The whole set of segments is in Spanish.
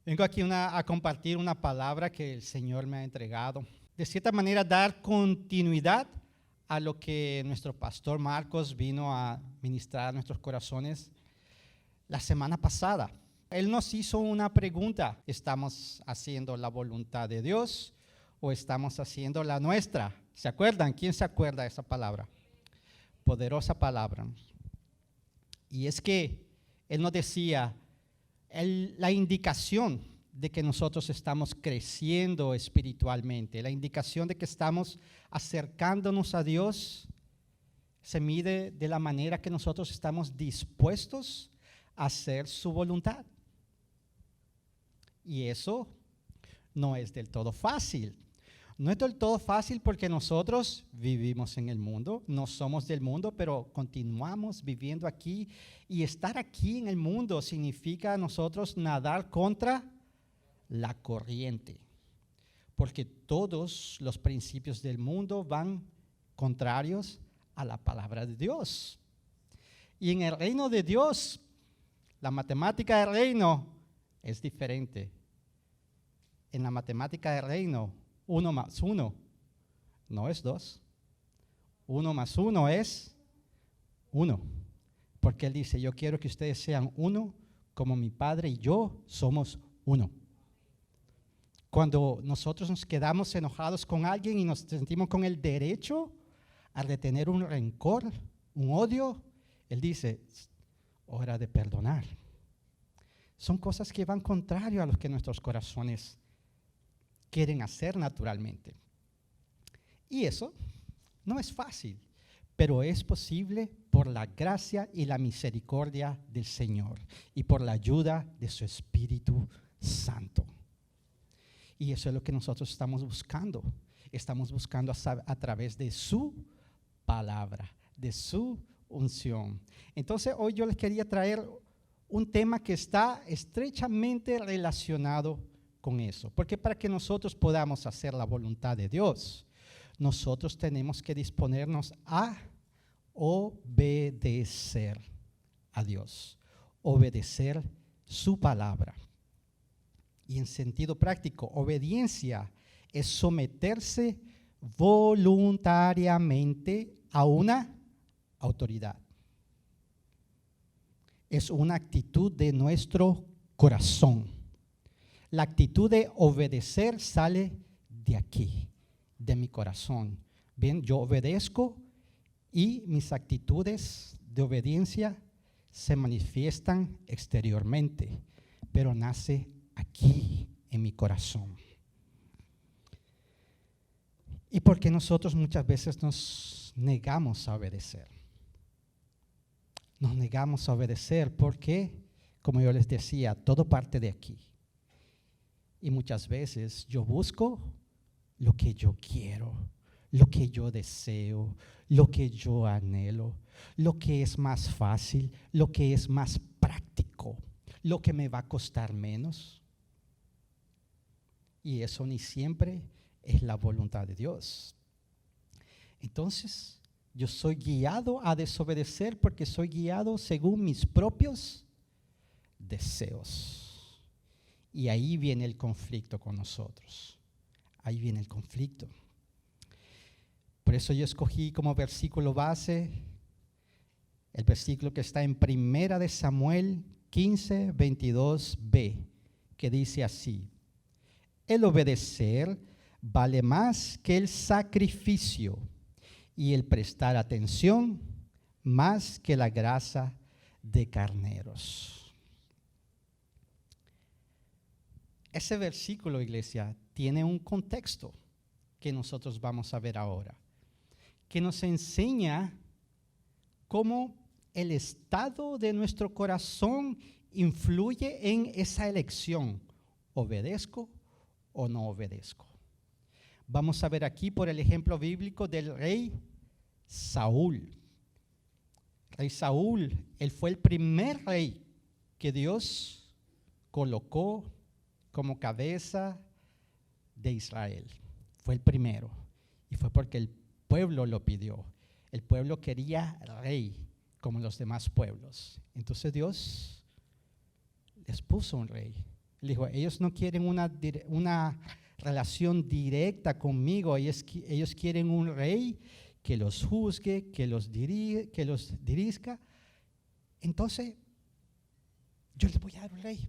Vengo aquí a compartir una palabra que el Señor me ha entregado. De cierta manera, dar continuidad a lo que nuestro pastor Marcos vino a ministrar a nuestros corazones la semana pasada. Él nos hizo una pregunta: ¿estamos haciendo la voluntad de Dios o estamos haciendo la nuestra? ¿Se acuerdan? ¿Quién se acuerda de esa palabra? Poderosa palabra. Y es que Él nos decía, la indicación de que nosotros estamos creciendo espiritualmente, la indicación de que estamos acercándonos a Dios, se mide de la manera que nosotros estamos dispuestos a hacer su voluntad. Y eso no es del todo fácil. No es del todo fácil porque nosotros vivimos en el mundo, no somos del mundo, pero continuamos viviendo aquí. Y estar aquí en el mundo significa nosotros nadar contra la corriente, porque todos los principios del mundo van contrarios a la palabra de Dios. Y en el reino de Dios, la matemática del reino es diferente. En la matemática del reino, 1 más 1 no es 2. 1 más 1 es 1. Porque Él dice, yo quiero que ustedes sean uno como mi Padre y yo somos uno. Cuando nosotros nos quedamos enojados con alguien y nos sentimos con el derecho a retener un rencor, un odio, Él dice, hora de perdonar. Son cosas que van contrario a lo que nuestros corazones quieren hacer naturalmente. Y eso no es fácil, pero es posible por la gracia y la misericordia del Señor y por la ayuda de su Espíritu Santo. Y eso es lo que nosotros estamos buscando. Estamos buscando a través de su palabra, de su unción. Entonces hoy yo les quería traer un tema que está estrechamente relacionado con eso, porque para que nosotros podamos hacer la voluntad de Dios, nosotros tenemos que disponernos a obedecer a Dios, obedecer su palabra. Y en sentido práctico, obediencia es someterse voluntariamente a una autoridad. Es una actitud de nuestro corazón. La actitud de obedecer sale de aquí, de mi corazón. Bien, yo obedezco y mis actitudes de obediencia se manifiestan exteriormente, pero nace aquí en mi corazón. ¿Y por qué nosotros muchas veces nos negamos a obedecer? Nos negamos a obedecer porque, como yo les decía, todo parte de aquí. Y muchas veces yo busco lo que yo quiero, lo que yo deseo, lo que yo anhelo, lo que es más fácil, lo que es más práctico, lo que me va a costar menos. Y eso ni siempre es la voluntad de Dios. Entonces, yo soy guiado a desobedecer porque soy guiado según mis propios deseos. Y ahí viene el conflicto con nosotros. Ahí viene el conflicto. Por eso yo escogí como versículo base el versículo que está en 1 de Samuel 15, 22b, que dice así: el obedecer vale más que el sacrificio y el prestar atención más que la grasa de carneros. Ese versículo, iglesia, tiene un contexto que nosotros vamos a ver ahora, que nos enseña cómo el estado de nuestro corazón influye en esa elección: ¿obedezco o no obedezco? Vamos a ver aquí por el ejemplo bíblico del rey Saúl. Rey Saúl, él fue el primer rey que Dios colocó como cabeza de Israel. Fue el primero. Y fue porque el pueblo lo pidió. El pueblo quería rey como los demás pueblos. Entonces Dios les puso un rey. Él dijo, ellos no quieren una relación directa conmigo, ellos quieren un rey que los juzgue, que los dirija. Entonces, yo les voy a dar un rey.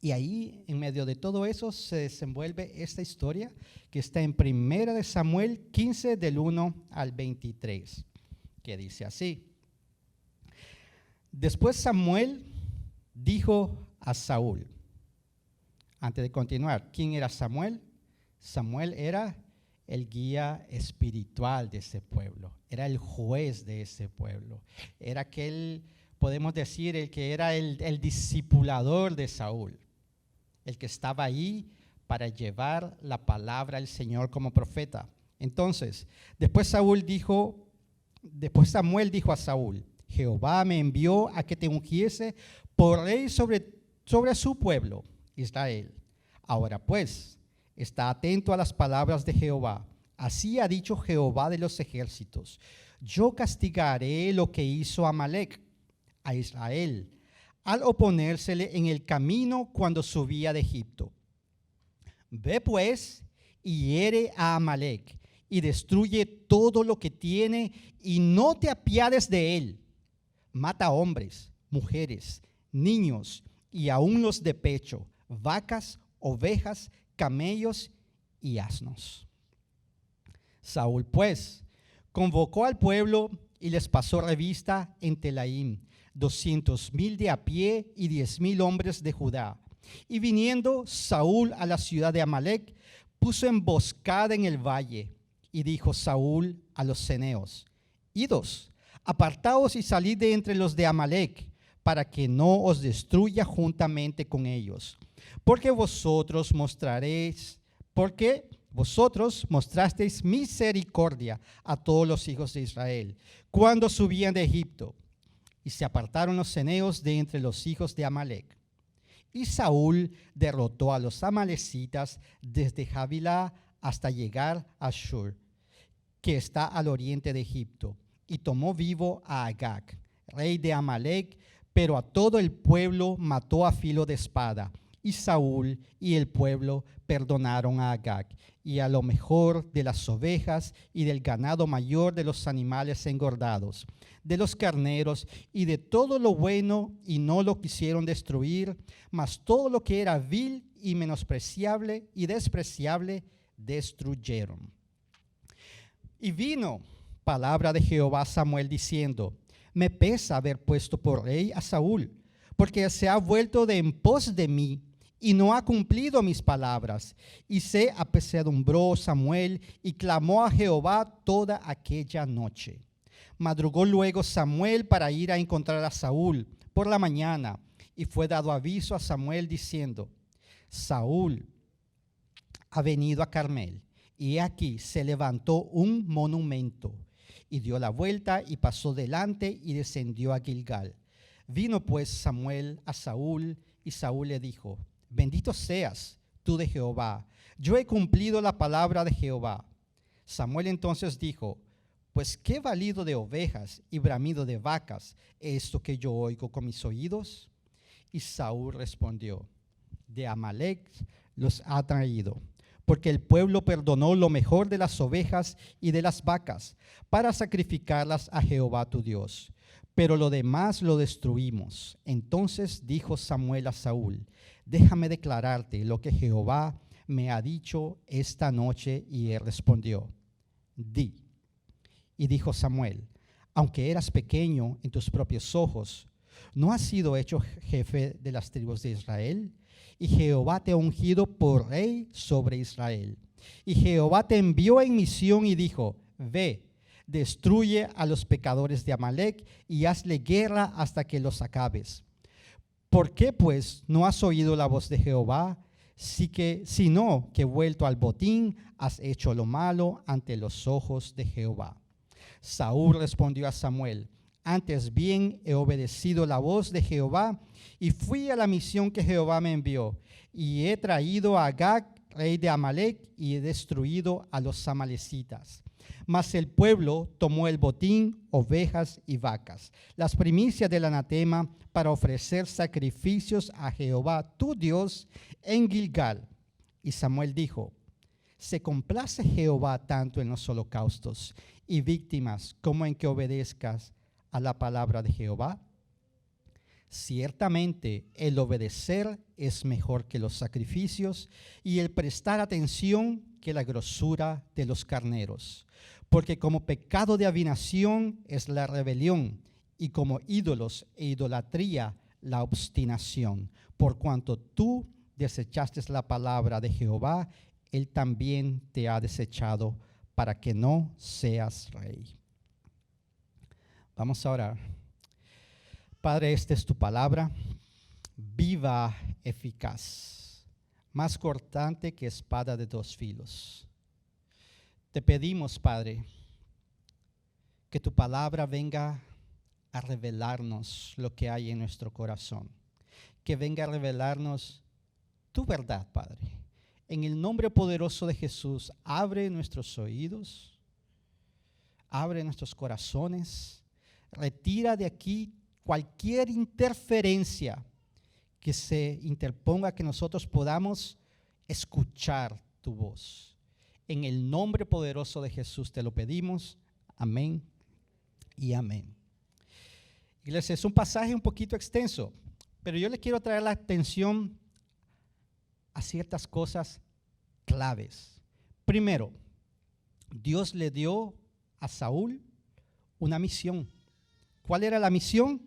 Y ahí, en medio de todo eso, se desenvuelve esta historia que está en 1 Samuel 15, del 1 al 23, que dice así. Después Samuel dijo a Saúl, antes de continuar, ¿quién era Samuel? Samuel era el guía espiritual de ese pueblo, era el juez de ese pueblo, era aquel, podemos decir, el que era el discipulador de Saúl, el que estaba ahí para llevar la palabra del Señor como profeta. Entonces, después Samuel dijo a Saúl, Jehová me envió a que te ungiese por rey sobre su pueblo, Israel. Ahora pues, está atento a las palabras de Jehová. Así ha dicho Jehová de los ejércitos: yo castigaré lo que hizo Amalec a Israel, al oponérsele en el camino cuando subía de Egipto. Ve pues y hiere a Amalec y destruye todo lo que tiene y no te apiades de él. Mata hombres, mujeres, niños y aun los de pecho, vacas, ovejas, camellos y asnos. Saúl pues convocó al pueblo y les pasó revista en Telaim, 200,000 de a pie y 10,000 hombres de Judá. Y viniendo Saúl a la ciudad de Amalec, puso emboscada en el valle. Y dijo Saúl a los ceneos: idos, apartaos y salid de entre los de Amalec, para que no os destruya juntamente con ellos. Porque vosotros mostrasteis misericordia a todos los hijos de Israel, cuando subían de Egipto. Y se apartaron los ceneos de entre los hijos de Amalec. Y Saúl derrotó a los amalecitas desde Havilá hasta llegar a Shur, que está al oriente de Egipto, y tomó vivo a Agag, rey de Amalec, pero a todo el pueblo mató a filo de espada. Y Saúl y el pueblo perdonaron a Agag, y a lo mejor de las ovejas y del ganado mayor de los animales engordados, de los carneros y de todo lo bueno, y no lo quisieron destruir, mas todo lo que era vil y menospreciable y despreciable destruyeron. Y vino palabra de Jehová a Samuel diciendo: me pesa haber puesto por rey a Saúl, porque se ha vuelto de en pos de mí y no ha cumplido mis palabras. Y se apesadumbró Samuel y clamó a Jehová toda aquella noche. Madrugó luego Samuel para ir a encontrar a Saúl por la mañana, y fue dado aviso a Samuel diciendo: Saúl ha venido a Carmel, y aquí se levantó un monumento. Y dio la vuelta y pasó delante y descendió a Gilgal. Vino pues Samuel a Saúl, y Saúl le dijo: bendito seas tú de Jehová, yo he cumplido la palabra de Jehová. Samuel entonces dijo: pues qué valido de ovejas y bramido de vacas esto que yo oigo con mis oídos. Y Saúl respondió: de Amalec los ha traído, porque el pueblo perdonó lo mejor de las ovejas y de las vacas para sacrificarlas a Jehová tu Dios, pero lo demás lo destruimos. Entonces dijo Samuel a Saúl: déjame declararte lo que Jehová me ha dicho esta noche. Y él respondió: di. Y dijo Samuel: aunque eras pequeño en tus propios ojos, ¿no has sido hecho jefe de las tribus de Israel? Y Jehová te ha ungido por rey sobre Israel. Y Jehová te envió en misión y dijo: ve, destruye a los pecadores de Amalec y hazle guerra hasta que los acabes. ¿Por qué pues no has oído la voz de Jehová? Sino que vuelto al botín has hecho lo malo ante los ojos de Jehová. Saúl respondió a Samuel: antes bien he obedecido la voz de Jehová y fui a la misión que Jehová me envió, y he traído a Agag, rey de Amalec, y he destruido a los amalecitas. Mas el pueblo tomó el botín, ovejas y vacas, las primicias del anatema, para ofrecer sacrificios a Jehová tu Dios en Gilgal. Y Samuel dijo: ¿se complace Jehová tanto en los holocaustos y víctimas como en que obedezcas a la palabra de Jehová? Ciertamente el obedecer es mejor que los sacrificios, y el prestar atención que la grosura de los carneros. Porque como pecado de adivinación es la rebelión, y como ídolos e idolatría la obstinación. Por cuanto tú desechaste la palabra de Jehová, Él también te ha desechado para que no seas rey. Vamos a orar. Padre, esta es tu palabra, viva, eficaz, más cortante que espada de dos filos. Te pedimos, Padre, que tu palabra venga a revelarnos lo que hay en nuestro corazón, que venga a revelarnos tu verdad, Padre. En el nombre poderoso de Jesús, abre nuestros oídos, abre nuestros corazones, retira de aquí cualquier interferencia que se interponga, que nosotros podamos escuchar tu voz. En el nombre poderoso de Jesús te lo pedimos. Amén y amén. Iglesia, es un pasaje un poquito extenso, pero yo le quiero traer la atención a ciertas cosas claves. Primero, Dios le dio a Saúl una misión. ¿Cuál era la misión?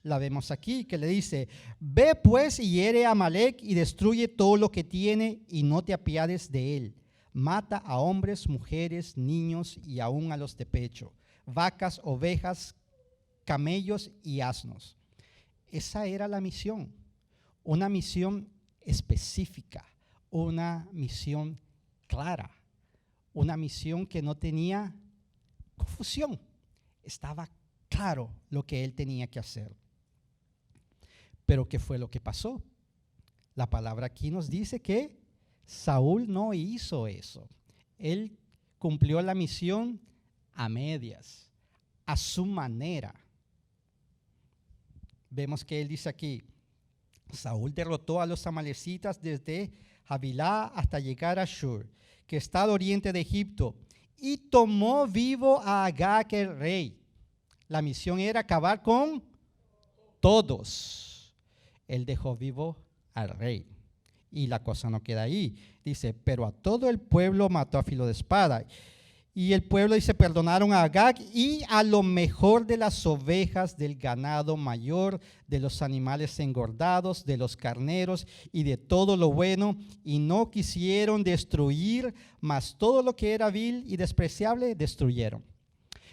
La vemos aquí, que le dice: ve pues y hiere a Amalec y destruye todo lo que tiene y no te apiades de él. Mata a hombres, mujeres, niños y aún a los de pecho, vacas, ovejas, camellos y asnos. Esa era la misión, una misión específica, una misión clara, una misión que no tenía confusión. Estaba claro lo que él tenía que hacer. Pero ¿qué fue lo que pasó? La palabra aquí nos dice que Saúl no hizo eso. Él cumplió la misión a medias, a su manera. Vemos que él dice aquí: Saúl derrotó a los amalecitas desde Havilá hasta llegar a Shur, que está al oriente de Egipto, y tomó vivo a Agag el rey. La misión era acabar con todos. Él dejó vivo al rey. Y la cosa no queda ahí. Dice: pero a todo el pueblo mató a filo de espada. Y el pueblo, dice, perdonaron a Agag y a lo mejor de las ovejas, del ganado mayor, de los animales engordados, de los carneros y de todo lo bueno. Y no quisieron destruir, mas todo lo que era vil y despreciable destruyeron.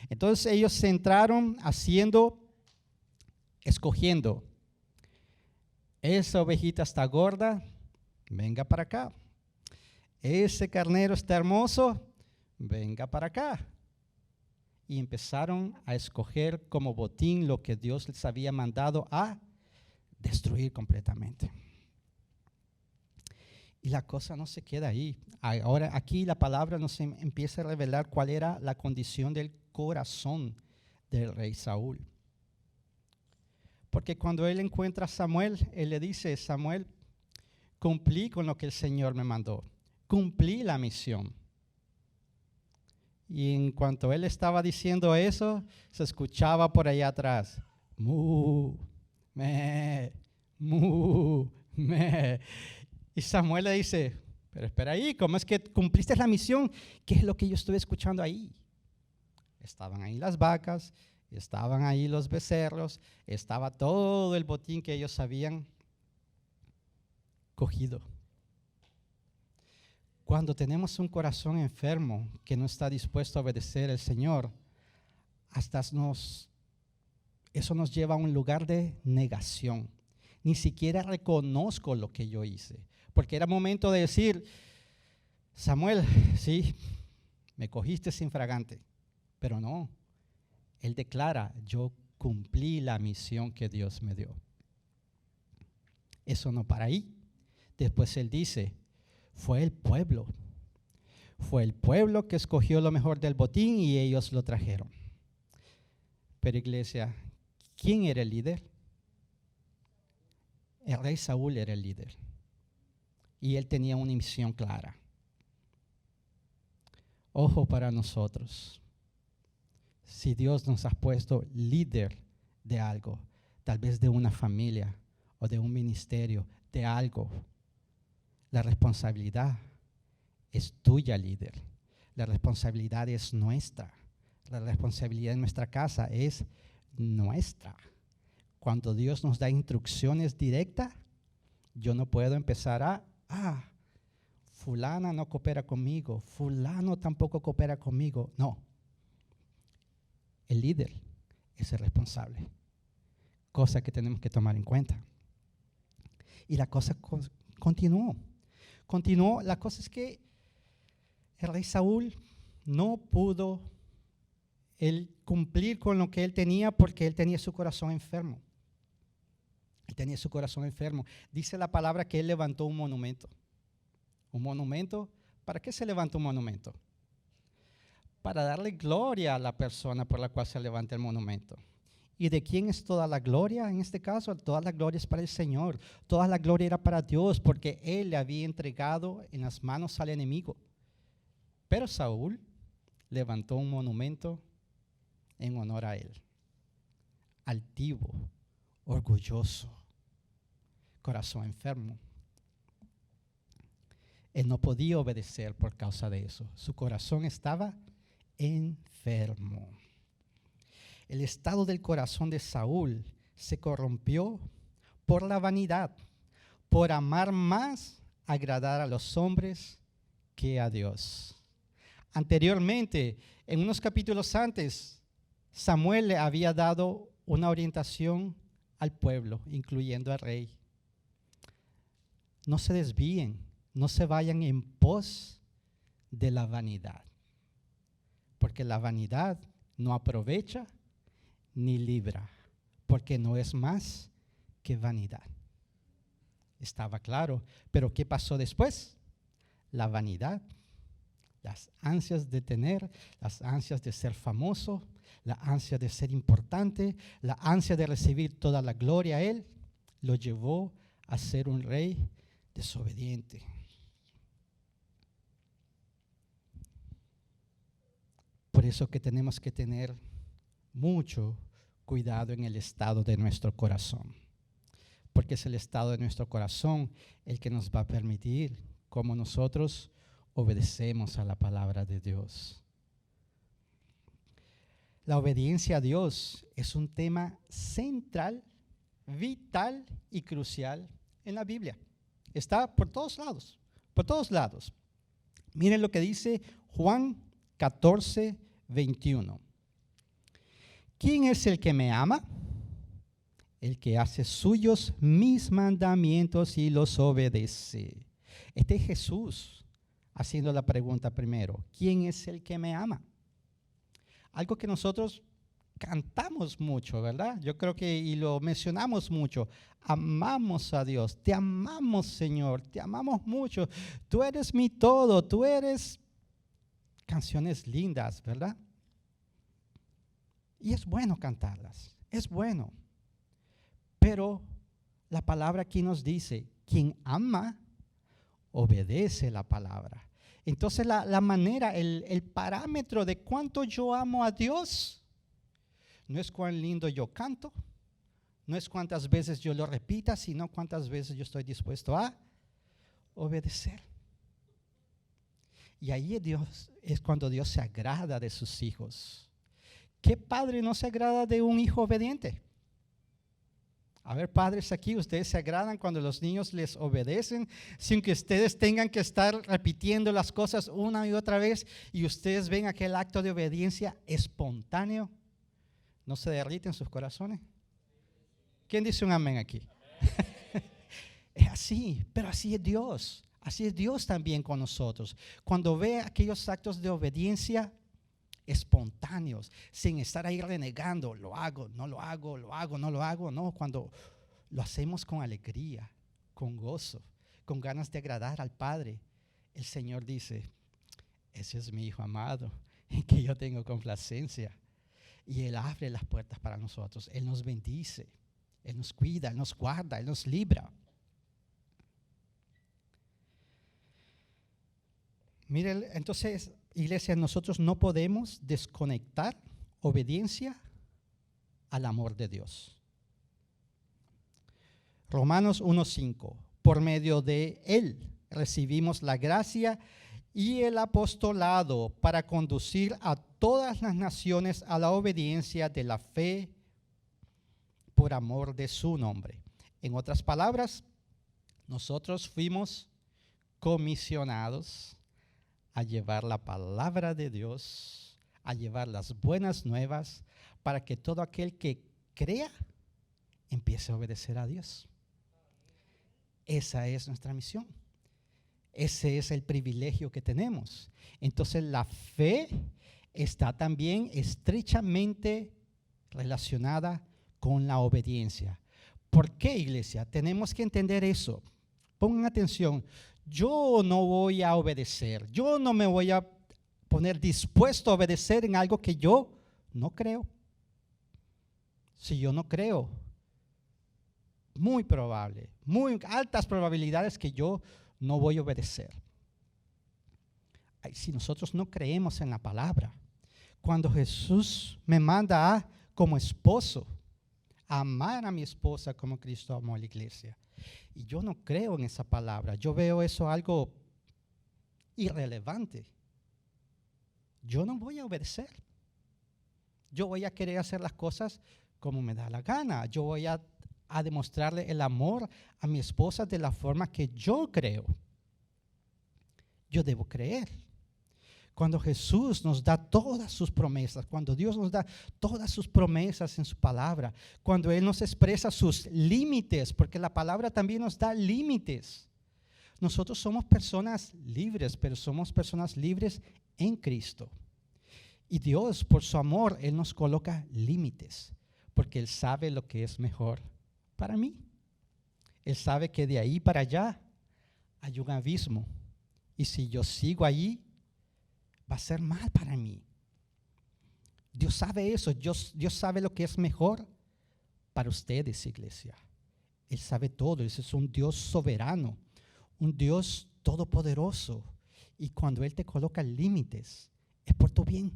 Entonces ellos se entraron escogiendo. Esa ovejita está gorda, venga para acá. Ese carnero está hermoso, venga para acá. Y empezaron a escoger como botín lo que Dios les había mandado a destruir completamente. Y la cosa no se queda ahí. Ahora aquí la palabra nos empieza a revelar cuál era la condición del corazón del rey Saúl. Porque cuando él encuentra a Samuel, él le dice: Samuel, cumplí con lo que el Señor me mandó. Cumplí la misión. Y en cuanto él estaba diciendo eso, se escuchaba por allá atrás: mu, me, mu, me. Y Samuel le dice: pero espera ahí, ¿cómo es que cumpliste la misión? ¿Qué es lo que yo estuve escuchando ahí? Estaban ahí las vacas, estaban ahí los becerros, estaba todo el botín que ellos habían cogido. Cuando tenemos un corazón enfermo que no está dispuesto a obedecer al Señor, eso nos lleva a un lugar de negación. Ni siquiera reconozco lo que yo hice, porque era momento de decir: Samuel, sí, me cogiste sin fragante, pero no. Él declara: yo cumplí la misión que Dios me dio. Eso no para ahí. Después él dice: fue el pueblo. Fue el pueblo que escogió lo mejor del botín y ellos lo trajeron. Pero iglesia, ¿quién era el líder? El rey Saúl era el líder. Y él tenía una misión clara. Ojo para nosotros. Si Dios nos ha puesto líder de algo, tal vez de una familia o de un ministerio, de algo, la responsabilidad es tuya, líder. La responsabilidad es nuestra. La responsabilidad en nuestra casa es nuestra. Cuando Dios nos da instrucciones directas, yo no puedo empezar fulana no coopera conmigo, fulano tampoco coopera conmigo. No. El líder es el responsable. Cosa que tenemos que tomar en cuenta. Y la cosa continuó. La cosa es que el rey Saúl no pudo él cumplir con lo que él tenía porque él tenía su corazón enfermo. Él tenía su corazón enfermo. Dice la palabra que él levantó un monumento. ¿Un monumento? ¿Para qué se levanta un monumento? Para darle gloria a la persona por la cual se levanta el monumento. ¿Y de quién es toda la gloria? En este caso, toda la gloria es para el Señor. Toda la gloria era para Dios porque Él le había entregado en las manos al enemigo. Pero Saúl levantó un monumento en honor a él. Altivo, orgulloso, corazón enfermo. Él no podía obedecer por causa de eso. Su corazón estaba enfermo. El estado del corazón de Saúl se corrompió por la vanidad, por amar más agradar a los hombres que a Dios. Anteriormente, en unos capítulos antes, Samuel le había dado una orientación al pueblo, incluyendo al rey. No se desvíen, no se vayan en pos de la vanidad, porque la vanidad no aprovecha ni libra, porque no es más que vanidad. Estaba claro, pero ¿qué pasó después? La vanidad, las ansias de tener, las ansias de ser famoso, la ansia de ser importante, la ansia de recibir toda la gloria a él, lo llevó a ser un rey desobediente. Por eso que tenemos que tener mucho cuidado en el estado de nuestro corazón, porque es el estado de nuestro corazón el que nos va a permitir cómo nosotros obedecemos a la palabra de Dios. La obediencia a Dios es un tema central, vital y crucial en la Biblia. Está por todos lados, por todos lados. Miren lo que dice Juan 14, 21. ¿Quién es el que me ama? El que hace suyos mis mandamientos y los obedece. Este es Jesús haciendo la pregunta primero. ¿Quién es el que me ama? Algo que nosotros cantamos mucho, ¿verdad? Yo creo que y lo mencionamos mucho. Amamos a Dios. Te amamos, Señor. Te amamos mucho. Tú eres mi todo. Tú eres... Canciones lindas, ¿verdad? Y es bueno cantarlas. Es bueno. Pero la palabra aquí nos dice, quien ama, obedece la palabra. Entonces la manera, el parámetro de cuánto yo amo a Dios, no es cuán lindo yo canto, no es cuántas veces yo lo repita, sino cuántas veces yo estoy dispuesto a obedecer. Y ahí es cuando Dios se agrada de sus hijos. ¿Qué padre no se agrada de un hijo obediente? A ver, padres aquí, ustedes se agradan cuando los niños les obedecen sin que ustedes tengan que estar repitiendo las cosas una y otra vez y ustedes ven aquel acto de obediencia espontáneo. ¿No se derriten sus corazones? ¿Quién dice un amén aquí? Es así, pero así es Dios. Así es Dios también con nosotros. Cuando ve aquellos actos de obediencia espontáneos, sin estar ahí renegando, lo hago, no lo hago, lo hago, no lo hago, no, cuando lo hacemos con alegría, con gozo, con ganas de agradar al Padre, el Señor dice, ese es mi Hijo amado, en que yo tengo complacencia. Y Él abre las puertas para nosotros. Él nos bendice, Él nos cuida, Él nos guarda, Él nos libra. Miren, entonces, iglesia, nosotros no podemos desconectar obediencia al amor de Dios. Romanos 1:5, por medio de Él recibimos la gracia y el apostolado para conducir a todas las naciones a la obediencia de la fe por amor de su nombre. En otras palabras, nosotros fuimos comisionados a llevar la palabra de Dios, a llevar las buenas nuevas, para que todo aquel que crea empiece a obedecer a Dios. Esa es nuestra misión. Ese es el privilegio que tenemos. Entonces la fe está también estrechamente relacionada con la obediencia. ¿Por qué, iglesia? Tenemos que entender eso. Pongan atención. Yo no voy a obedecer. Yo no me voy a poner dispuesto a obedecer en algo que yo no creo. Si yo no creo, muy probable, muy altas probabilidades que yo no voy a obedecer. Si nosotros no creemos en la palabra, cuando Jesús me manda como esposo, a amar a mi esposa como Cristo amó a la iglesia, y yo no creo en esa palabra, yo veo eso algo irrelevante, yo no voy a obedecer. Yo voy a querer hacer las cosas como me da la gana. Yo voy a demostrarle el amor a mi esposa de la forma que yo creo. Yo debo creer. Cuando Jesús nos da todas sus promesas, cuando Dios nos da todas sus promesas en su palabra, cuando Él nos expresa sus límites, porque la palabra también nos da límites. Nosotros somos personas libres, pero somos personas libres en Cristo. Y Dios, por su amor, Él nos coloca límites, porque Él sabe lo que es mejor para mí. Él sabe que de ahí para allá hay un abismo. Y si yo sigo allí, va a ser mal para mí. Dios sabe eso. Dios sabe lo que es mejor para ustedes, iglesia. Él sabe todo. Ese es un Dios soberano, un Dios todopoderoso. Y cuando Él te coloca límites, es por tu bien.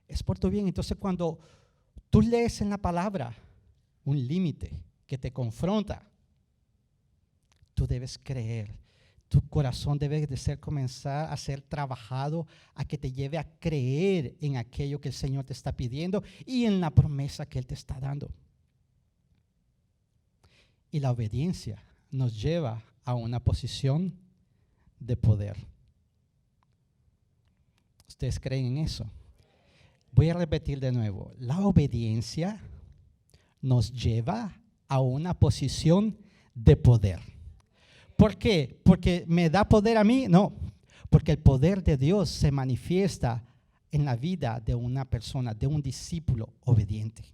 Es por tu bien. Entonces, cuando tú lees en la palabra un límite que te confronta, tú debes creer. Tu corazón debe de comenzar a ser trabajado, a que te lleve a creer en aquello que el Señor te está pidiendo y en la promesa que Él te está dando. Y la obediencia nos lleva a una posición de poder. ¿Ustedes creen en eso? Voy a repetir de nuevo. La obediencia nos lleva a una posición de poder. ¿Por qué? ¿Porque me da poder a mí? No, porque el poder de Dios se manifiesta en la vida de una persona, de un discípulo obediente.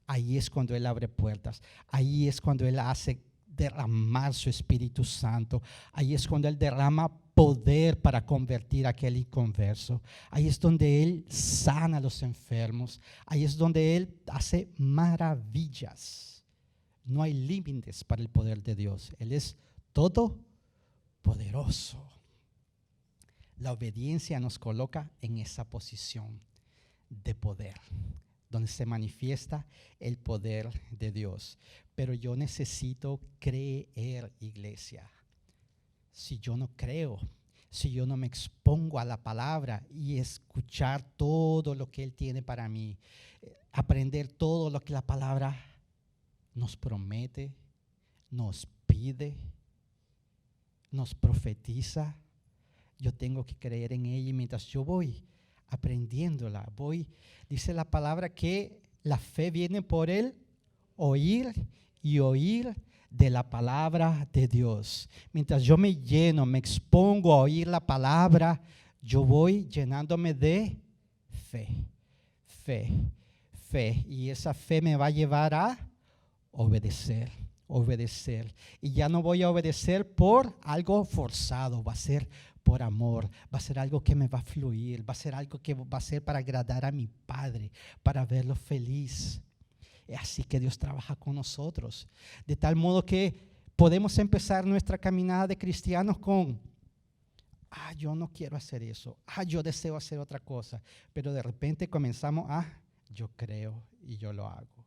Ahí es cuando Él abre puertas, ahí es cuando Él hace derramar su Espíritu Santo, ahí es cuando Él derrama poder para convertir a aquel inconverso, ahí es donde Él sana a los enfermos, ahí es donde Él hace maravillas. No hay límites para el poder de Dios, Él es todopoderoso. La obediencia nos coloca en esa posición de poder, donde se manifiesta el poder de Dios. Pero yo necesito creer, iglesia. Si yo no creo, si yo no me expongo a la palabra y escuchar todo lo que Él tiene para mí, aprender todo lo que la palabra nos promete, nos pide, nos profetiza, yo tengo que creer en ella. Y mientras yo voy aprendiéndola, dice la palabra que la fe viene por el oír y oír de la palabra de Dios. Mientras yo me lleno, me expongo a oír la palabra, yo voy llenándome de fe. Y esa fe me va a llevar a obedecer. Y ya no voy a obedecer por algo forzado, va a ser por amor, va a ser algo que me va a fluir, va a ser algo que va a ser para agradar a mi Padre, para verlo feliz. Es así que Dios trabaja con nosotros, de tal modo que podemos empezar nuestra caminada de cristianos con: yo no quiero hacer eso, yo deseo hacer otra cosa, pero de repente comenzamos yo creo y yo lo hago.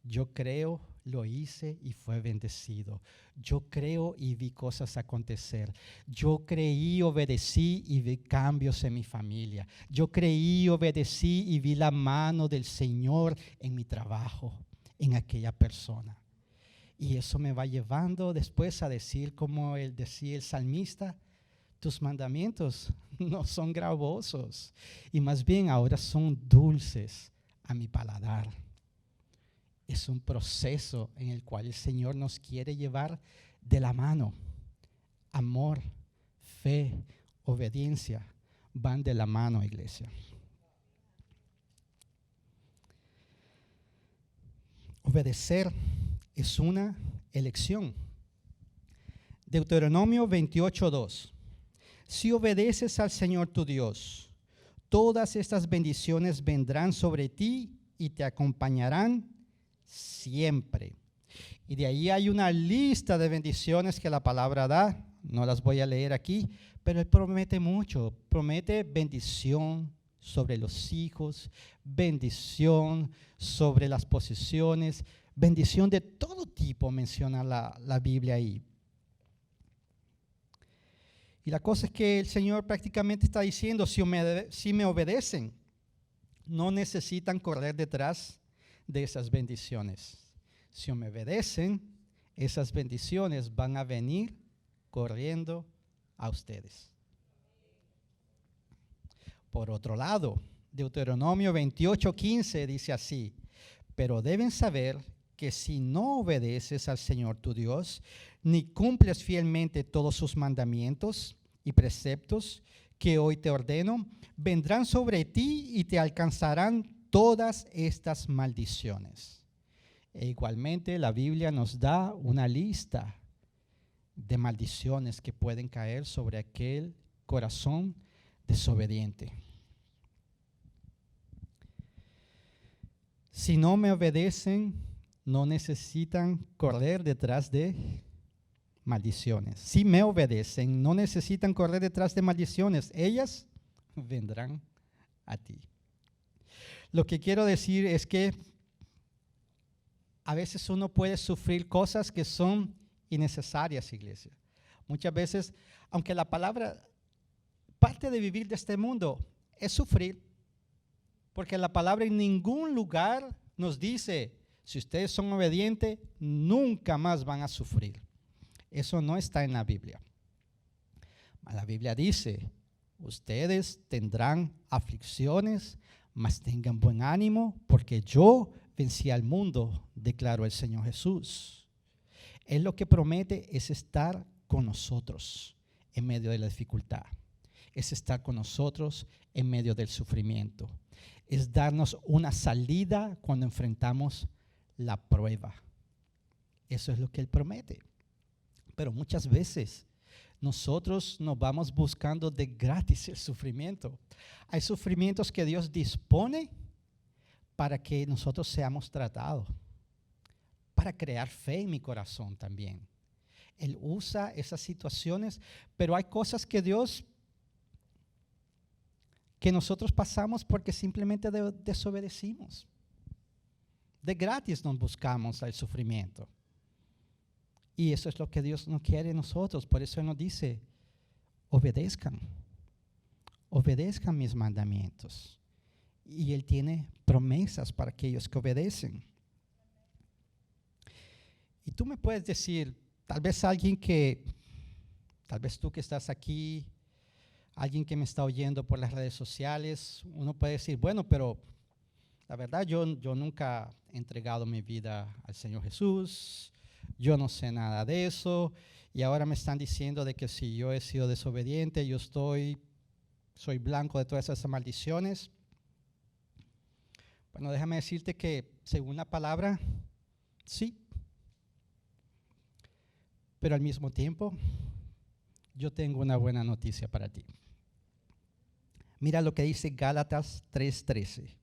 Yo creo, lo hice y fue bendecido. Yo creo y vi cosas acontecer. Yo creí, obedecí y vi cambios en mi familia. Yo creí, obedecí y vi la mano del Señor en mi trabajo, en aquella persona. Y eso me va llevando después a decir, como decía el salmista: tus mandamientos no son gravosos, y más bien ahora son dulces a mi paladar. Es un proceso en el cual el Señor nos quiere llevar de la mano. Amor, fe, obediencia van de la mano, iglesia. Obedecer es una elección. Deuteronomio 28:2. Si obedeces al Señor tu Dios, todas estas bendiciones vendrán sobre ti y te acompañarán siempre. Y de ahí hay una lista de bendiciones que la palabra da. No las voy a leer aquí, pero Él promete mucho. Promete bendición sobre los hijos, bendición sobre las posesiones, bendición de todo tipo menciona la Biblia ahí. Y la cosa es que el Señor prácticamente está diciendo: si me obedecen, no necesitan correr detrás de esas bendiciones. Si me obedecen, esas bendiciones van a venir corriendo a ustedes. Por otro lado, Deuteronomio 28:15 dice así: pero deben saber que si no obedeces al Señor tu Dios, ni cumples fielmente todos sus mandamientos y preceptos que hoy te ordeno, vendrán sobre ti y te alcanzarán todas estas maldiciones. E igualmente la Biblia nos da una lista de maldiciones que pueden caer sobre aquel corazón desobediente. Si no me obedecen, no necesitan correr detrás de maldiciones. Si me obedecen, no necesitan correr detrás de maldiciones. Ellas vendrán a ti. Lo que quiero decir es que a veces uno puede sufrir cosas que son innecesarias, iglesia. Muchas veces, aunque la palabra, parte de vivir de este mundo es sufrir, porque la palabra en ningún lugar nos dice: si ustedes son obedientes, nunca más van a sufrir. Eso no está en la Biblia. La Biblia dice: ustedes tendrán aflicciones, mas tengan buen ánimo, porque yo vencí al mundo, declaró el Señor Jesús. Él lo que promete es estar con nosotros en medio de la dificultad. Es estar con nosotros en medio del sufrimiento. Es darnos una salida cuando enfrentamos la prueba. Eso es lo que Él promete. Pero muchas veces nosotros nos vamos buscando de gratis el sufrimiento. Hay sufrimientos que Dios dispone para que nosotros seamos tratados, para crear fe en mi corazón también. Él usa esas situaciones, pero hay cosas que nosotros pasamos porque simplemente desobedecimos. De gratis nos buscamos al sufrimiento. Y eso es lo que Dios no quiere en nosotros. Por eso Él nos dice: obedezcan mis mandamientos. Y Él tiene promesas para aquellos que obedecen. Y tú me puedes decir, tal vez tú que estás aquí, alguien que me está oyendo por las redes sociales, uno puede decir: bueno, pero la verdad yo nunca he entregado mi vida al Señor Jesús. Yo no sé nada de eso, y ahora me están diciendo de que si yo he sido desobediente, soy blanco de todas esas maldiciones. Bueno, déjame decirte que según la palabra, sí. Pero al mismo tiempo, yo tengo una buena noticia para ti. Mira lo que dice Gálatas 3:13.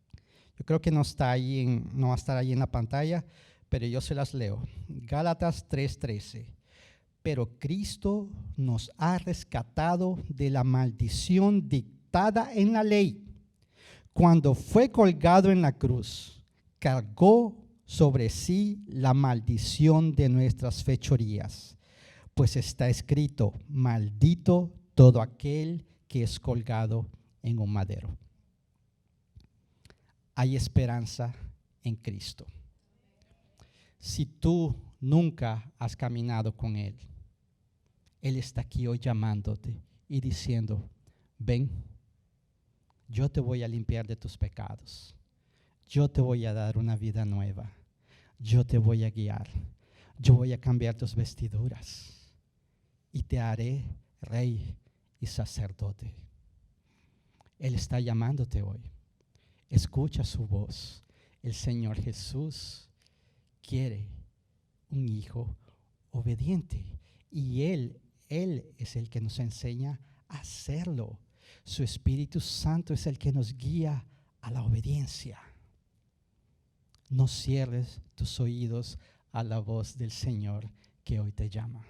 Yo creo que no va a estar ahí en la pantalla, pero yo se las leo. Gálatas 3:13. Pero Cristo nos ha rescatado de la maldición dictada en la ley. Cuando fue colgado en la cruz, cargó sobre sí la maldición de nuestras fechorías. Pues está escrito: maldito todo aquel que es colgado en un madero. Hay esperanza en Cristo. Si tú nunca has caminado con Él, Él está aquí hoy llamándote y diciendo: ven, yo te voy a limpiar de tus pecados. Yo te voy a dar una vida nueva. Yo te voy a guiar. Yo voy a cambiar tus vestiduras y te haré rey y sacerdote. Él está llamándote hoy. Escucha su voz. El Señor Jesús quiere un hijo obediente y Él es el que nos enseña a hacerlo. Su Espíritu Santo es el que nos guía a la obediencia. No cierres tus oídos a la voz del Señor que hoy te llama.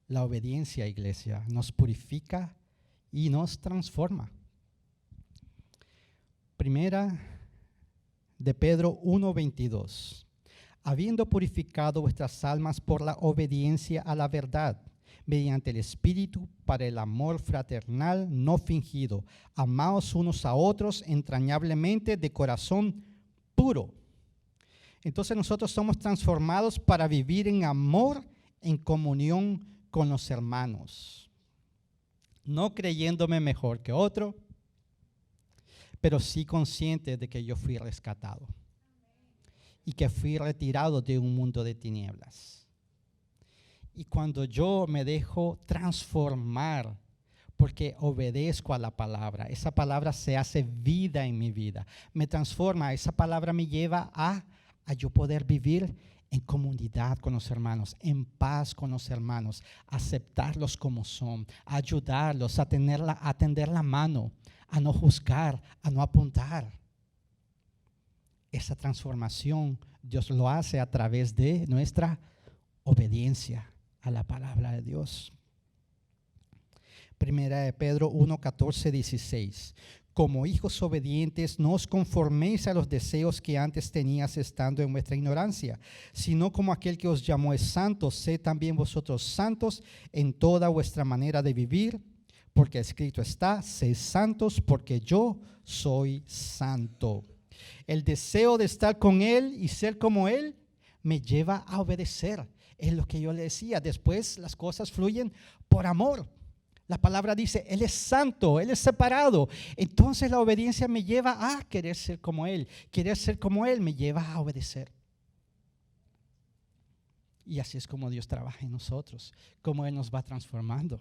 La obediencia, iglesia, nos purifica y nos transforma. Primera de Pedro 1:22. Habiendo purificado vuestras almas por la obediencia a la verdad, mediante el Espíritu, para el amor fraternal no fingido, amaos unos a otros entrañablemente de corazón puro. Entonces nosotros somos transformados para vivir en amor, en comunión con los hermanos. No creyéndome mejor que otro, pero sí consciente de que yo fui rescatado y que fui retirado de un mundo de tinieblas. Y cuando yo me dejo transformar, porque obedezco a la palabra, esa palabra se hace vida en mi vida, me transforma, esa palabra me lleva a yo poder vivir en comunidad con los hermanos, en paz con los hermanos, aceptarlos como son, ayudarlos, a tender la mano, a no juzgar, a no apuntar. Esa transformación Dios lo hace a través de nuestra obediencia a la palabra de Dios. Primera de Pedro 1:14-16. Como hijos obedientes, no os conforméis a los deseos que antes tenías estando en vuestra ignorancia, sino como aquel que os llamó es santo, sed también vosotros santos en toda vuestra manera de vivir, porque escrito está: sed santos porque yo soy santo. El deseo de estar con Él y ser como Él me lleva a obedecer. Es lo que yo le decía. Después las cosas fluyen por amor. La palabra dice: Él es santo, Él es separado. Entonces la obediencia me lleva a querer ser como Él. Querer ser como Él me lleva a obedecer. Y así es como Dios trabaja en nosotros, como Él nos va transformando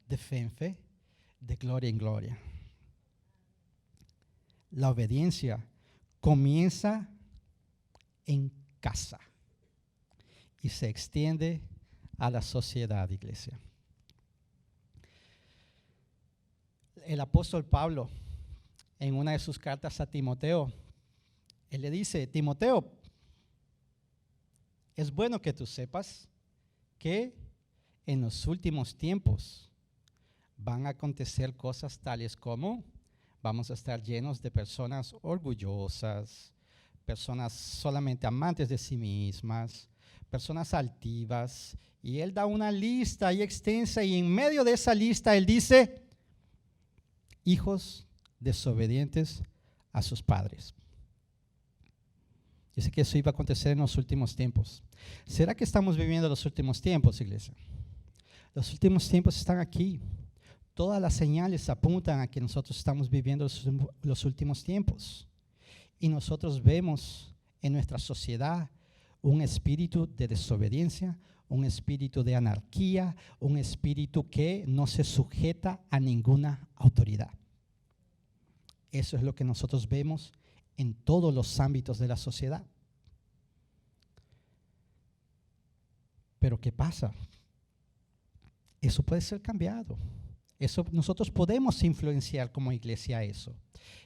de fe en fe, de gloria en gloria. La obediencia comienza en casa y se extiende a la sociedad, iglesia. El apóstol Pablo, en una de sus cartas a Timoteo, él le dice: Timoteo, es bueno que tú sepas que en los últimos tiempos van a acontecer cosas tales como vamos a estar llenos de personas orgullosas, personas solamente amantes de sí mismas, personas altivas. Y él da una lista ahí extensa, y en medio de esa lista él dice: hijos desobedientes a sus padres. Dice que eso iba a acontecer en los últimos tiempos. ¿Será que estamos viviendo los últimos tiempos, iglesia? Los últimos tiempos están aquí. Todas las señales apuntan a que nosotros estamos viviendo los últimos tiempos. Y nosotros vemos en nuestra sociedad un espíritu de desobediencia, un espíritu de anarquía, un espíritu que no se sujeta a ninguna autoridad. Eso es lo que nosotros vemos en todos los ámbitos de la sociedad. Pero ¿qué pasa? Eso puede ser cambiado. Eso nosotros podemos influenciar como iglesia eso.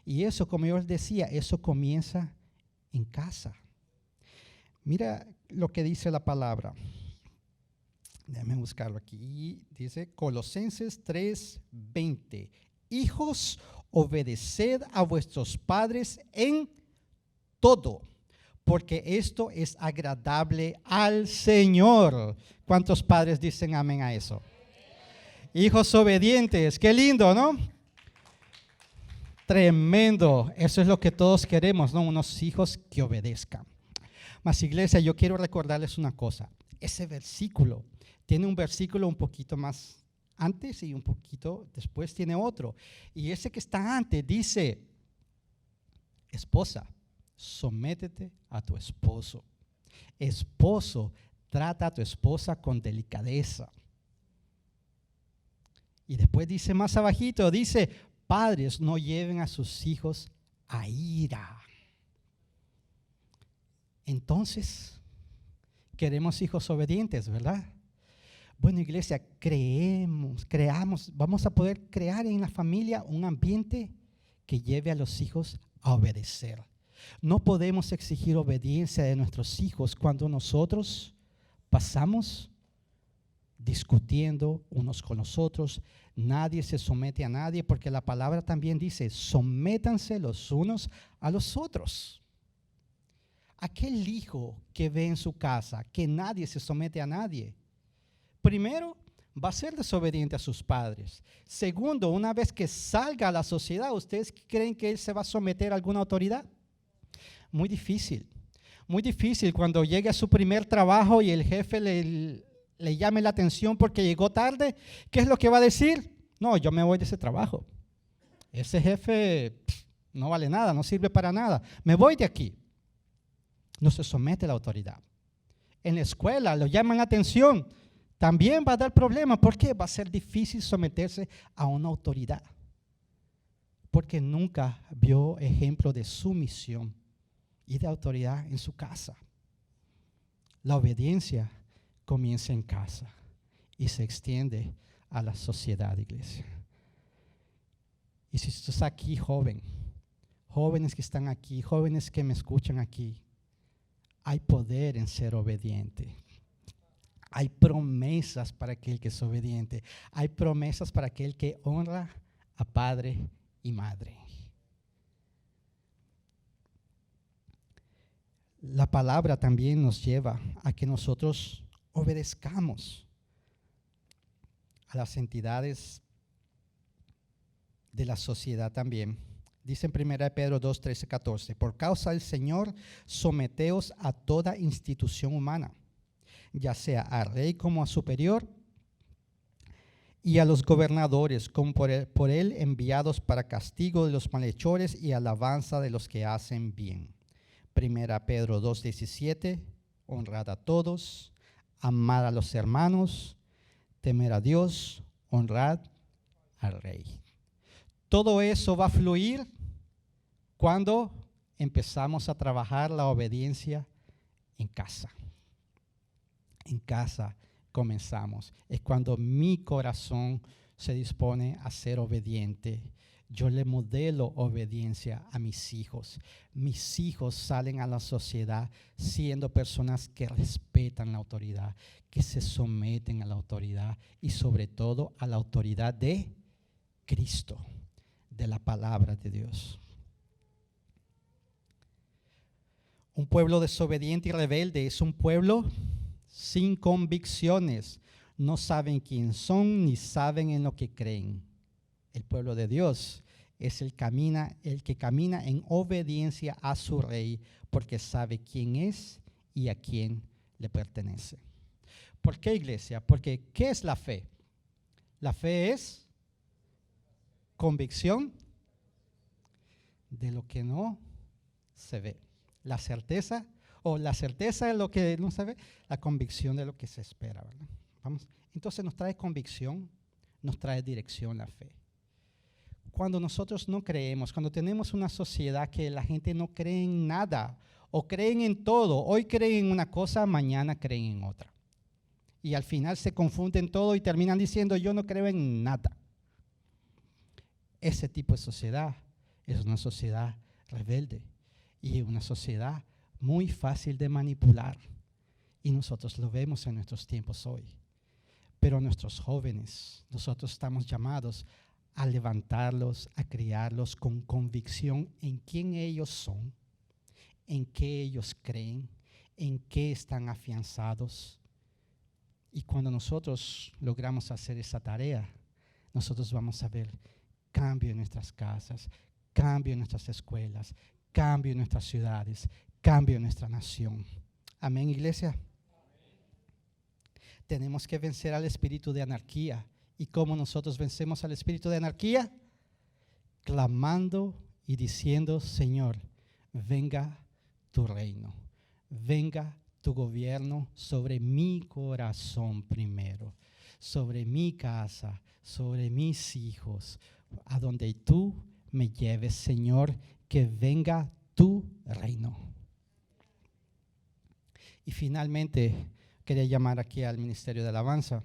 Y eso, como yo les decía, eso comienza en casa. Mira lo que dice la palabra. Déjame buscarlo aquí. Dice Colosenses 3:20. Hijos, obedeced a vuestros padres en todo, porque esto es agradable al Señor. ¿Cuántos padres dicen amén a eso? Hijos obedientes, qué lindo, ¿no? Tremendo, eso es lo que todos queremos, ¿no? Unos hijos que obedezcan. Mas iglesia, yo quiero recordarles una cosa. Ese versículo tiene un versículo un poquito más antes y un poquito después tiene otro. Y ese que está antes dice, esposa, sométete a tu esposo. Esposo, trata a tu esposa con delicadeza. Y después dice más abajito, dice, padres, no lleven a sus hijos a ira. Entonces, queremos hijos obedientes, ¿verdad? Bueno, iglesia, creamos, vamos a poder crear en la familia un ambiente que lleve a los hijos a obedecer. No podemos exigir obediencia de nuestros hijos cuando nosotros pasamos discutiendo unos con los otros. Nadie se somete a nadie, porque la palabra también dice, sométanse los unos a los otros. Aquel hijo que ve en su casa que nadie se somete a nadie, primero, va a ser desobediente a sus padres. Segundo, una vez que salga a la sociedad, ¿ustedes creen que él se va a someter a alguna autoridad? Muy difícil. Muy difícil cuando llegue a su primer trabajo y el jefe le llame la atención porque llegó tarde. ¿Qué es lo que va a decir? No, yo me voy de ese trabajo. Ese jefe no vale nada, no sirve para nada. Me voy de aquí. No se somete a la autoridad. En la escuela lo llaman la atención. También va a dar problemas. ¿Por qué? Va a ser difícil someterse a una autoridad. Porque nunca vio ejemplo de sumisión y de autoridad en su casa. La obediencia comienza en casa y se extiende a la sociedad, iglesia. Y si tú estás aquí joven, jóvenes que están aquí, jóvenes que me escuchan aquí, hay poder en ser obediente. Hay promesas para aquel que es obediente. Hay promesas para aquel que honra a padre y madre. La palabra también nos lleva a que nosotros obedezcamos a las entidades de la sociedad también. Dice en 1 Pedro 2, 13, 14, por causa del Señor, someteos a toda institución humana, ya sea a rey como a superior, y a los gobernadores como por él enviados para castigo de los malhechores y alabanza de los que hacen bien. 1 Pedro 2, 17, honrad a todos, amad a los hermanos, temer a Dios, honrad al rey. Todo eso va a fluir cuando empezamos a trabajar la obediencia en casa. En casa comenzamos. Es cuando mi corazón se dispone a ser obediente. Yo le modelo obediencia a mis hijos. Mis hijos salen a la sociedad siendo personas que respetan la autoridad, que se someten a la autoridad y sobre todo a la autoridad de Cristo, de la palabra de Dios. Un pueblo desobediente y rebelde es un pueblo sin convicciones. No saben quién son ni saben en lo que creen. El pueblo de Dios es el que camina en obediencia a su rey, porque sabe quién es y a quién le pertenece. ¿Por qué, iglesia? Porque ¿qué es la fe? La fe es convicción de lo que no se ve. La certeza de lo que no se ve, la convicción de lo que se espera, ¿verdad? Vamos. Entonces nos trae convicción, nos trae dirección la fe. Cuando nosotros no creemos, cuando tenemos una sociedad que la gente no cree en nada o creen en todo, hoy creen en una cosa, mañana creen en otra. y al final se confunden todo y terminan diciendo yo no creo en nada. Ese tipo de sociedad es una sociedad rebelde y una sociedad muy fácil de manipular. Y nosotros lo vemos en nuestros tiempos hoy. Pero nuestros jóvenes, nosotros estamos llamados a levantarlos, a criarlos con convicción en quién ellos son, en qué ellos creen, en qué están afianzados. Y cuando nosotros logramos hacer esa tarea, nosotros vamos a ver cambio en nuestras casas, cambio en nuestras escuelas, cambio en nuestras ciudades, cambio en nuestra nación. Amén, iglesia. Tenemos que vencer al espíritu de anarquía. ¿Y cómo nosotros vencemos al espíritu de anarquía? Clamando y diciendo, Señor, venga tu reino, venga tu gobierno sobre mi corazón primero, sobre mi casa, sobre mis hijos, a donde tú me lleves, Señor, que venga tu reino. Y finalmente, quería llamar aquí al Ministerio de Alabanza.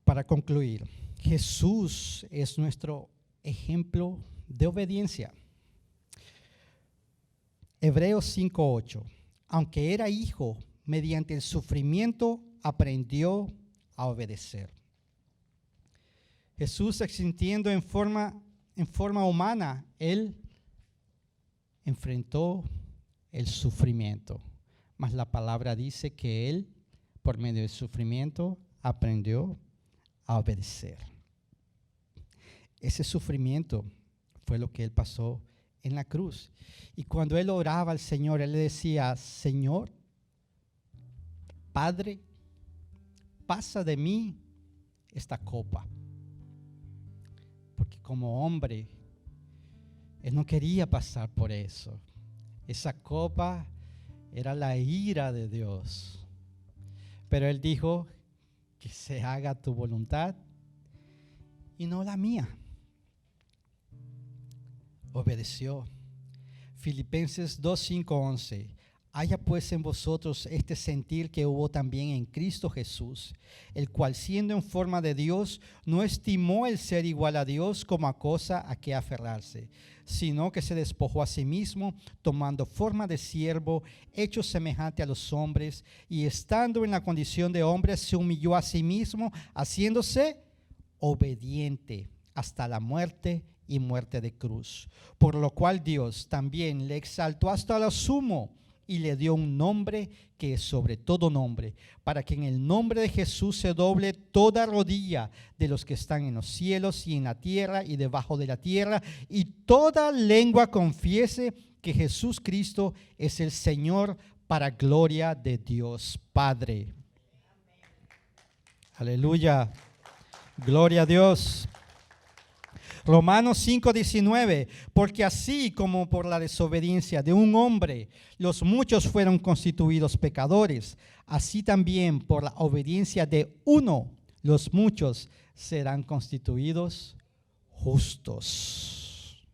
Para concluir, Jesús es nuestro ejemplo de obediencia. Hebreos 5:8. Aunque era hijo, mediante el sufrimiento aprendió a obedecer. Jesús, existiendo en forma humana, Él enfrentó el sufrimiento. Mas la palabra dice que Él, por medio del sufrimiento, aprendió a obedecer. Ese sufrimiento fue lo que Él pasó en la cruz. Y cuando Él oraba al Señor, Él le decía, Señor, Padre, pasa de mí esta copa. Porque como hombre, Él no quería pasar por eso. Esa copa era la ira de Dios. Pero Él dijo, que se haga tu voluntad y no la mía. Obedeció. Filipenses 2:5-11. Haya pues en vosotros este sentir que hubo también en Cristo Jesús, el cual siendo en forma de Dios, no estimó el ser igual a Dios como a cosa a que aferrarse, sino que se despojó a sí mismo, tomando forma de siervo, hecho semejante a los hombres, y estando en la condición de hombre, se humilló a sí mismo, haciéndose obediente hasta la muerte y muerte de cruz. Por lo cual Dios también le exaltó hasta lo sumo, y le dio un nombre que es sobre todo nombre, para que en el nombre de Jesús se doble toda rodilla de los que están en los cielos y en la tierra y debajo de la tierra, y toda lengua confiese que Jesús Cristo es el Señor, para gloria de Dios Padre. Aleluya. Gloria a Dios. Romanos 5:19, porque así como por la desobediencia de un hombre los muchos fueron constituidos pecadores, así también por la obediencia de uno los muchos serán constituidos justos.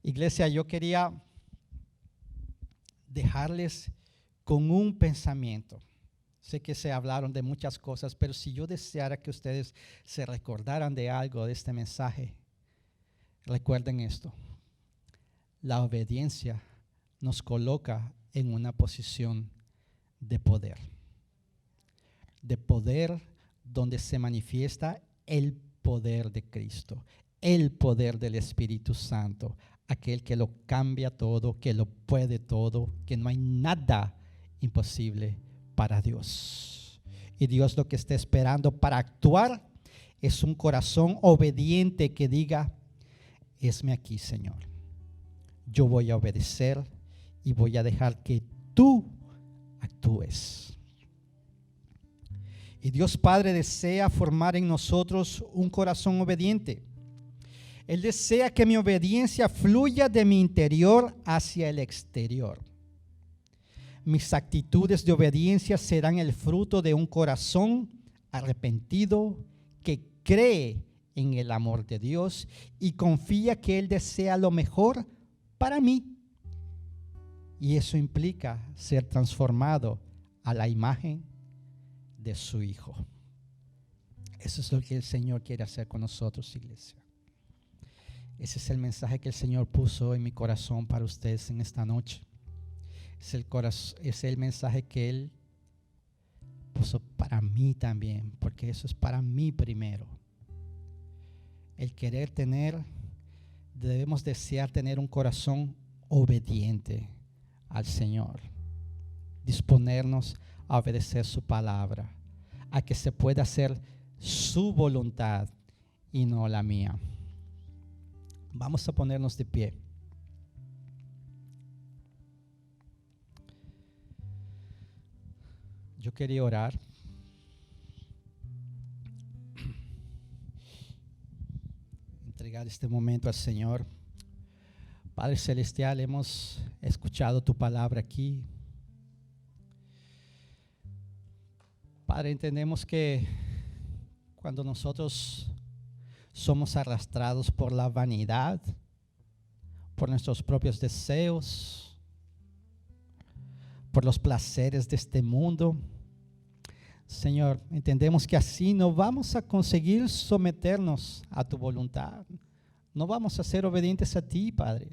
Iglesia, yo quería dejarles con un pensamiento. Sé que se hablaron de muchas cosas, pero si yo deseara que ustedes se recordaran de algo de este mensaje, recuerden esto. La obediencia nos coloca en una posición de poder donde se manifiesta el poder de Cristo, el poder del Espíritu Santo, aquel que lo cambia todo, que lo puede todo, que no hay nada imposible para Dios. Y Dios lo que está esperando para actuar es un corazón obediente que diga, hesme aquí, Señor. Yo voy a obedecer y voy a dejar que tú actúes. Y Dios Padre desea formar en nosotros un corazón obediente. Él desea que mi obediencia fluya de mi interior hacia el exterior. Mis actitudes de obediencia serán el fruto de un corazón arrepentido que cree en el amor de Dios y confía que Él desea lo mejor para mí. Y eso implica ser transformado a la imagen de su Hijo. Eso es lo que el Señor quiere hacer con nosotros, iglesia. Ese es el mensaje que el Señor puso en mi corazón para ustedes en esta noche. Es el mensaje que Él puso para mí también, porque eso es para mí primero. El querer debemos desear tener un corazón obediente al Señor. Disponernos a obedecer su palabra, a que se pueda hacer su voluntad y no la mía. Vamos a ponernos de pie. Yo quería orar. Entregar este momento al Señor. Padre Celestial, hemos escuchado tu palabra aquí. Padre, entendemos que cuando nosotros somos arrastrados por la vanidad, por nuestros propios deseos, por los placeres de este mundo, Señor, entendemos que así no vamos a conseguir someternos a tu voluntad. No vamos a ser obedientes a ti, Padre.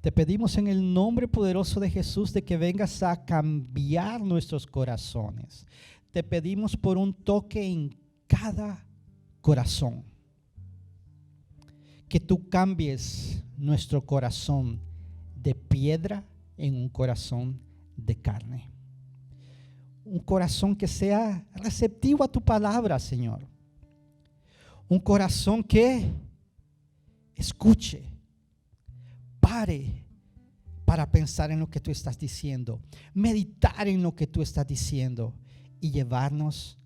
Te pedimos en el nombre poderoso de Jesús de que vengas a cambiar nuestros corazones. Te pedimos por un toque en cada corazón. Que tú cambies nuestro corazón de piedra en un corazón de carne. Un corazón que sea receptivo a tu palabra, Señor. Un corazón que escuche, pare para pensar en lo que tú estás diciendo, meditar en lo que tú estás diciendo y llevarnos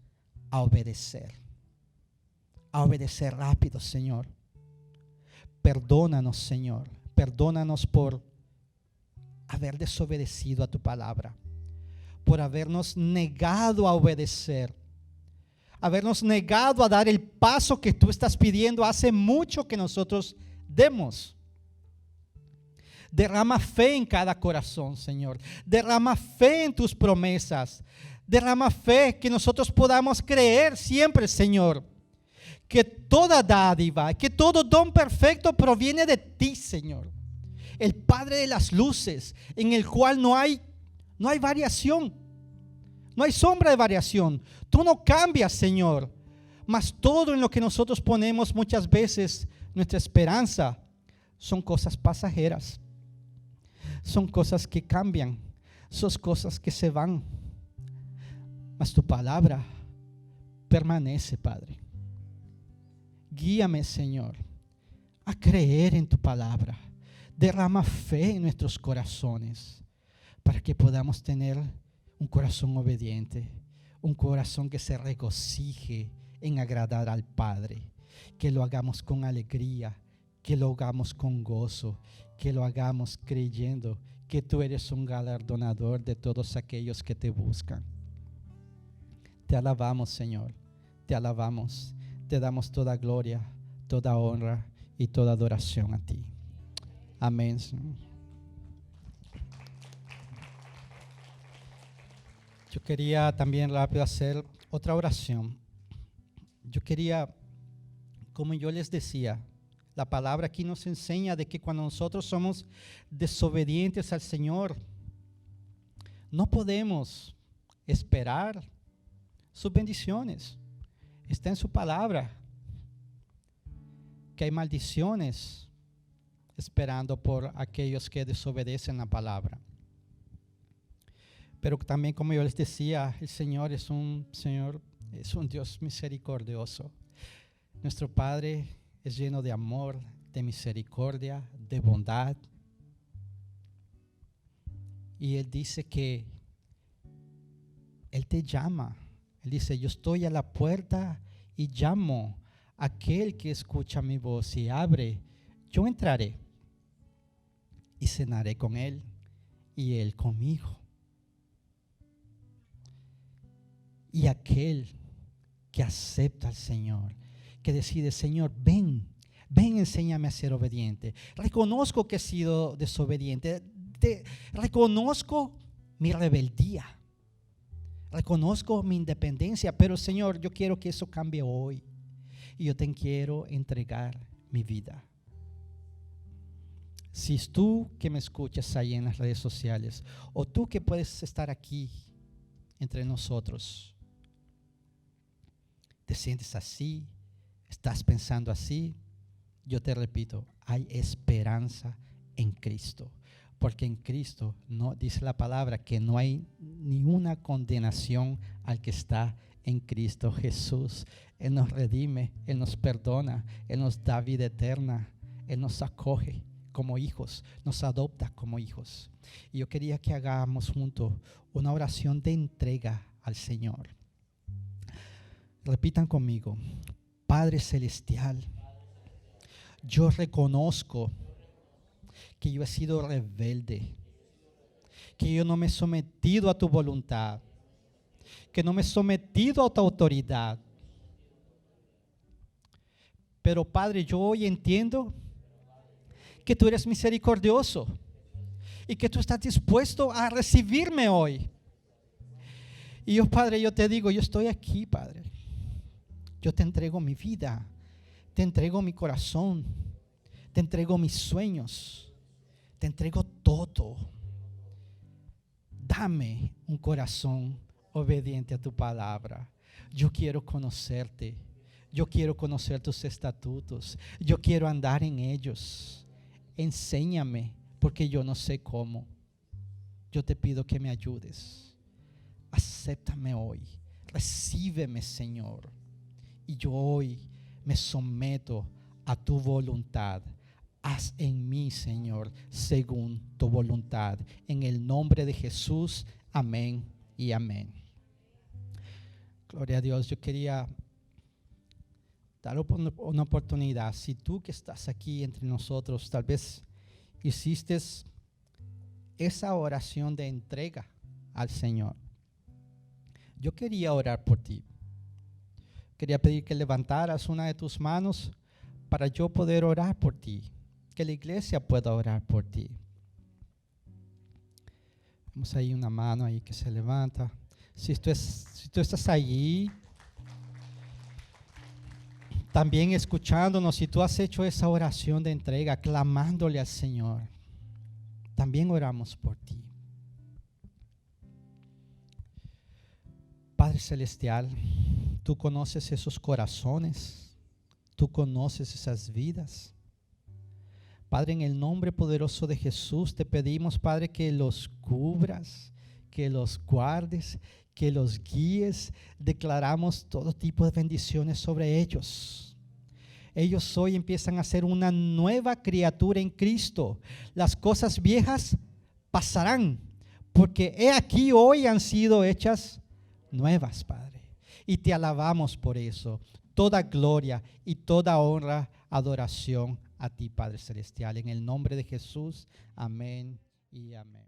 a obedecer rápido, Señor. Perdónanos, Señor, perdónanos por haber desobedecido a tu palabra, por habernos negado a obedecer, habernos negado a dar el paso que tú estás pidiendo hace mucho que nosotros demos. Derrama fe en cada corazón, Señor. Derrama fe en tus promesas. Derrama fe que nosotros podamos creer siempre, Señor, que toda dádiva, que todo don perfecto proviene de ti, Señor. El Padre de las luces, en el cual no hay variación. No hay sombra de variación. Tú no cambias, Señor. Mas todo en lo que nosotros ponemos muchas veces nuestra esperanza son cosas pasajeras. Son cosas que cambian. Son cosas que se van. Mas tu palabra permanece, Padre. Guíame, Señor, a creer en tu palabra. Derrama fe en nuestros corazones para que podamos tener un corazón obediente, un corazón que se regocije en agradar al Padre, que lo hagamos con alegría, que lo hagamos con gozo, que lo hagamos creyendo que tú eres un galardonador de todos aquellos que te buscan. Te alabamos, Señor, te alabamos, te damos toda gloria, toda honra y toda adoración a ti. Amén, Señor. Yo quería también rápido hacer otra oración. Yo quería, como yo les decía, la palabra aquí nos enseña de que cuando nosotros somos desobedientes al Señor, no podemos esperar sus bendiciones. Está en su palabra que hay maldiciones esperando por aquellos que desobedecen la palabra. Pero también, como yo les decía, el Señor es un Dios misericordioso. Nuestro Padre es lleno de amor, de misericordia, de bondad. Y Él dice que Él te llama. Él dice, yo estoy a la puerta y llamo a aquel que escucha mi voz y abre. Yo entraré y cenaré con Él y Él conmigo. Y aquel que acepta al Señor, que decide, Señor, ven Ven, enséñame a ser obediente. Reconozco que he sido desobediente. Reconozco mi rebeldía. Reconozco mi independencia. Pero Señor, yo quiero que eso cambie hoy. Y yo te quiero entregar mi vida. Si es tú que me escuchas ahí en las redes sociales, o tú que puedes estar aquí entre nosotros, te sientes así, estás pensando así, yo te repito, hay esperanza en Cristo. Porque en Cristo no dice la palabra que no hay ninguna condenación al que está en Cristo Jesús. Él nos redime, Él nos perdona, Él nos da vida eterna, Él nos acoge como hijos, nos adopta como hijos. Y yo quería que hagamos juntos una oración de entrega al Señor. Repitan conmigo: Padre Celestial, yo reconozco que yo he sido rebelde, que yo no me he sometido a tu voluntad, que no me he sometido a tu autoridad. Pero Padre, yo hoy entiendo que tú eres misericordioso y que tú estás dispuesto a recibirme hoy. Y yo, Padre, yo te digo, yo estoy aquí, Padre. Yo te entrego mi vida, te entrego mi corazón, te entrego mis sueños, te entrego todo. Dame un corazón obediente a tu palabra. Yo quiero conocerte, yo quiero conocer tus estatutos, yo quiero andar en ellos. Enséñame, porque yo no sé cómo. Yo te pido que me ayudes. Acéptame hoy, recíbeme, Señor. Y yo hoy me someto a tu voluntad. Haz en mí, Señor, según tu voluntad. En el nombre de Jesús, amén y amén. Gloria a Dios. Yo quería dar una oportunidad. Si tú que estás aquí entre nosotros, tal vez hiciste esa oración de entrega al Señor, yo quería orar por ti. Quería pedir que levantaras una de tus manos para yo poder orar por ti, que la iglesia pueda orar por ti. Vemos ahí una mano ahí que se levanta. Si tú estás allí, también escuchándonos, si tú has hecho esa oración de entrega, clamándole al Señor, también oramos por ti. Padre Celestial, tú conoces esos corazones, tú conoces esas vidas. Padre, en el nombre poderoso de Jesús te pedimos, Padre, que los cubras, que los guardes, que los guíes. Declaramos todo tipo de bendiciones sobre ellos. Ellos hoy empiezan a ser una nueva criatura en Cristo. Las cosas viejas pasarán, porque he aquí hoy han sido hechas nuevas, Padre. Y te alabamos por eso. Toda gloria y toda honra, adoración a ti, Padre Celestial. En el nombre de Jesús, amén y amén.